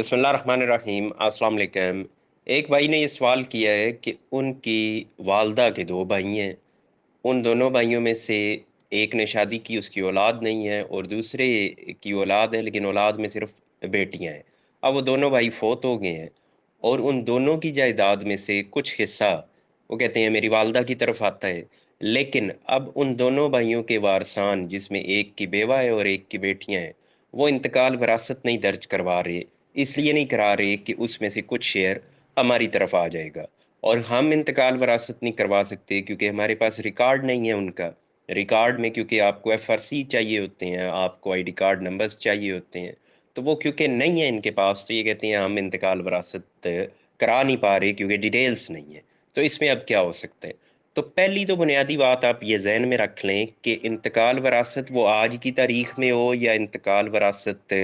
बिस्मिल्लाहिर्रहमानिर्रहीम अस्सलाम वालेकुम। एक भाई ने ये सवाल किया है कि उनकी वालदा के दो भाई हैं। उन दोनों भाइयों में से एक ने शादी की, उसकी औलाद नहीं है, और दूसरे की औलाद है लेकिन औलाद में सिर्फ बेटियां हैं। अब वो दोनों भाई फोत हो गए हैं और उन दोनों की जायदाद में से कुछ हिस्सा वो कहते हैं मेरी वालदा की तरफ आता है। लेकिन अब उन दोनों भाइयों के वारसान, जिसमें एक की बेवा है और एक की बेटियां हैं, वो इंतकाल वरासत नहीं दर्ज करवा रहे। इसलिए नहीं करा रहे कि उसमें से कुछ शेयर हमारी तरफ आ जाएगा, और हम इंतकाल वरासत नहीं करवा सकते क्योंकि हमारे पास रिकॉर्ड नहीं है उनका। रिकॉर्ड में क्योंकि आपको एफआरसी चाहिए होते हैं, आपको आईडी कार्ड नंबर्स चाहिए होते हैं, तो वो क्योंकि नहीं है इनके पास, तो ये कहते हैं हम इंतकाल वरासत करा नहीं पा रहे क्योंकि डिटेल्स नहीं है। तो इसमें अब क्या हो सकता है? तो पहली तो बुनियादी बात आप ये जहन में रख लें कि इंतकाल वरासत वो आज की तारीख में हो या इंतकाल वरासत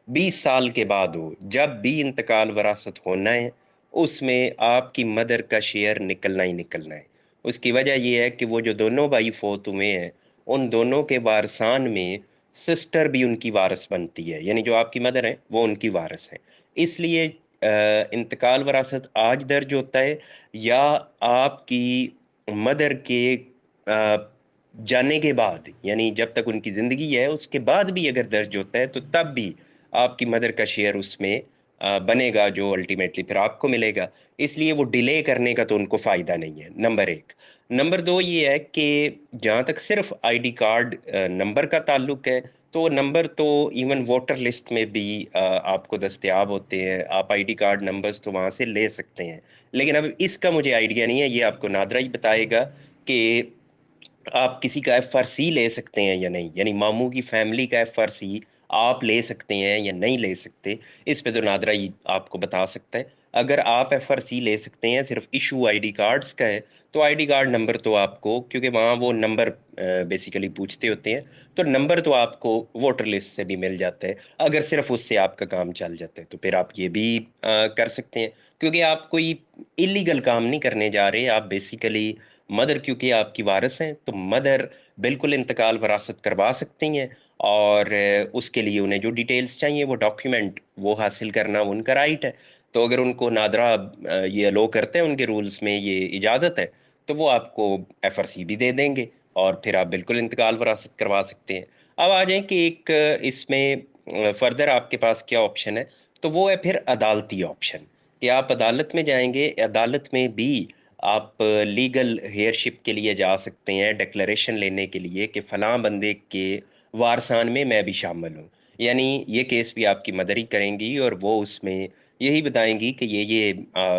20 साल के बाद हो, जब भी इंतकाल वरासत होना है उसमें आपकी मदर का शेयर निकलना ही निकलना है। उसकी वजह यह है कि वो जो दोनों भाई फोत हुए हैं, उन दोनों के वारसान में सिस्टर भी उनकी वारिस बनती है, यानी जो आपकी मदर है वो उनकी वारिस है। इसलिए इंतकाल वरासत आज दर्ज होता है या आपकी मदर के जाने के बाद, यानी जब तक उनकी जिंदगी है उसके बाद भी अगर दर्ज होता है तो तब भी आपकी मदर का शेयर उसमें बनेगा, जो अल्टीमेटली फिर आपको मिलेगा। इसलिए वो डिले करने का तो उनको फायदा नहीं है, नंबर एक। नंबर दो ये है कि जहाँ तक सिर्फ आईडी कार्ड नंबर का ताल्लुक है, तो वो नंबर तो इवन वोटर लिस्ट में भी आपको दस्तयाब होते हैं। आप आईडी कार्ड नंबर्स तो वहां से ले सकते हैं। लेकिन अब इसका मुझे आइडिया नहीं है, ये आपको नादरा ही बताएगा कि आप किसी का एफआरसी ले सकते हैं या नहीं, यानी मामू की फैमिली का एफआरसी आप ले सकते हैं या नहीं ले सकते। इस पे तो नादरा ही आपको बता सकता है। अगर आप एफआरसी ले सकते हैं, सिर्फ इशू आईडी कार्ड्स का है, तो आईडी कार्ड नंबर तो आपको, क्योंकि वहाँ वो नंबर बेसिकली पूछते होते हैं, तो नंबर तो आपको वोटर लिस्ट से भी मिल जाता है। अगर सिर्फ उससे आपका काम चल जाता है तो फिर आप ये भी कर सकते हैं, क्योंकि आप कोई इलीगल काम नहीं करने जा रहे। आप बेसिकली मदर, क्योंकि आपकी वारिस हैं, तो मदर बिल्कुल इंतकाल वरासत करवा सकती हैं। और उसके लिए उन्हें जो डिटेल्स चाहिए, वो डॉक्यूमेंट वो हासिल करना उनका राइट है। तो अगर उनको नादरा ये अलो करते हैं, उनके रूल्स में ये इजाज़त है, तो वो आपको एफआरसी भी दे देंगे और फिर आप बिल्कुल इंतकाल वरासत करवा सकते हैं। अब आ जाए कि एक इसमें फर्दर आपके पास क्या ऑप्शन है, तो वो है फिर अदालती ऑप्शन, कि आप अदालत में जाएंगे। अदालत में भी आप लीगल हेयरशिप के लिए जा सकते हैं, डिक्लेरेशन लेने के लिए कि फलां बंदे के वारसान में मैं भी शामिल हूँ। यानी ये केस भी आपकी मदर ही करेंगी और वो उसमें यही बताएंगी कि ये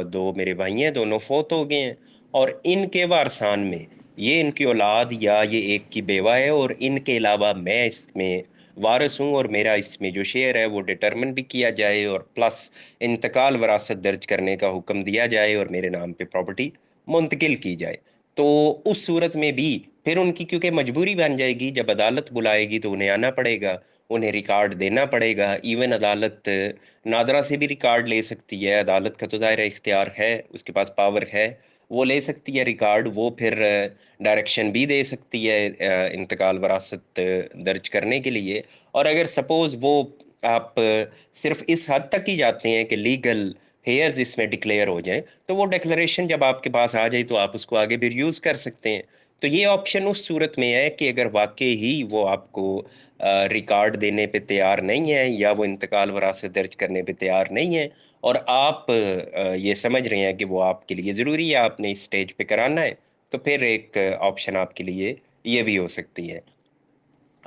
दो मेरे भाई हैं, दोनों फोत हो गए हैं, और इनके वारसान में ये इनकी औलाद या ये एक की बेवा है, और इनके अलावा मैं इसमें वारिस हूँ, और मेरा इसमें जो शेयर है वो डिटरमिन भी किया जाए, और प्लस इंतकाल वरासत दर्ज करने का हुक्म दिया जाए और मेरे नाम पे प्रॉपर्टी मुंतकिल की जाए। तो उस सूरत में भी फिर उनकी क्योंकि मजबूरी बन जाएगी, जब अदालत बुलाएगी तो उन्हें आना पड़ेगा, उन्हें रिकॉर्ड देना पड़ेगा। इवन अदालत नादरा से भी रिकॉर्ड ले सकती है, अदालत का तो ज़ाहिर है इख्तियार है, उसके पास पावर है, वो ले सकती है रिकॉर्ड। वो फिर डायरेक्शन भी दे सकती है इंतकाल वरासत दर्ज करने के लिए। और अगर सपोज वो आप सिर्फ इस हद तक ही जाते हैं कि लीगल हेयर्स इसमें डिक्लेयर हो जाए, तो वो डिक्लेरेशन जब आपके पास आ जाए तो आप उसको आगे भी यूज कर सकते हैं। तो ये ऑप्शन उस सूरत में है कि अगर वाकई ही वो आपको रिकॉर्ड देने पे तैयार नहीं है, या वो इंतकाल वरासत दर्ज करने पे तैयार नहीं है, और आप ये समझ रहे हैं कि वो आपके लिए ज़रूरी है, आपने इस स्टेज पे कराना है, तो फिर एक ऑप्शन आपके लिए ये भी हो सकती है।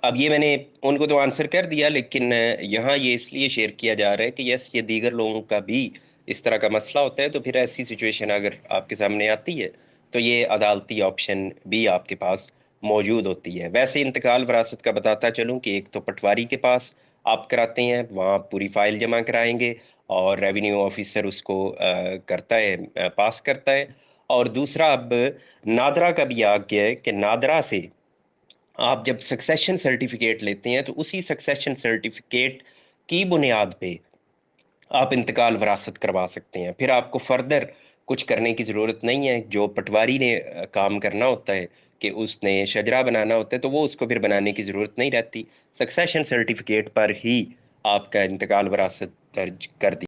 अब ये मैंने उनको तो आंसर कर दिया, लेकिन यहाँ ये इसलिए शेयर किया जा रहा है कि यस, ये दीगर लोगों का भी इस तरह का मसला होता है, तो फिर ऐसी सिचुएशन अगर आपके सामने आती है तो ये अदालती ऑप्शन भी आपके पास मौजूद होती है। वैसे इंतकाल वरासत का बताता चलूं कि एक तो पटवारी के पास आप कराते हैं, वहाँ पूरी फाइल जमा कराएंगे और रेवेन्यू ऑफिसर उसको करता है, पास करता है। और दूसरा, अब नादरा का भी आ गया है कि नादरा से आप जब सक्सेशन सर्टिफिकेट लेते हैं, तो उसी सक्सेशन सर्टिफिकेट की बुनियाद पे आप इंतकाल वरासत करवा सकते हैं। फिर आपको फर्दर कुछ करने की ज़रूरत नहीं है। जो पटवारी ने काम करना होता है कि उसने शजरा बनाना होता है, तो वो उसको फिर बनाने की ज़रूरत नहीं रहती। सक्सेशन सर्टिफिकेट पर ही आपका इंतकाल वरासत दर्ज कर दी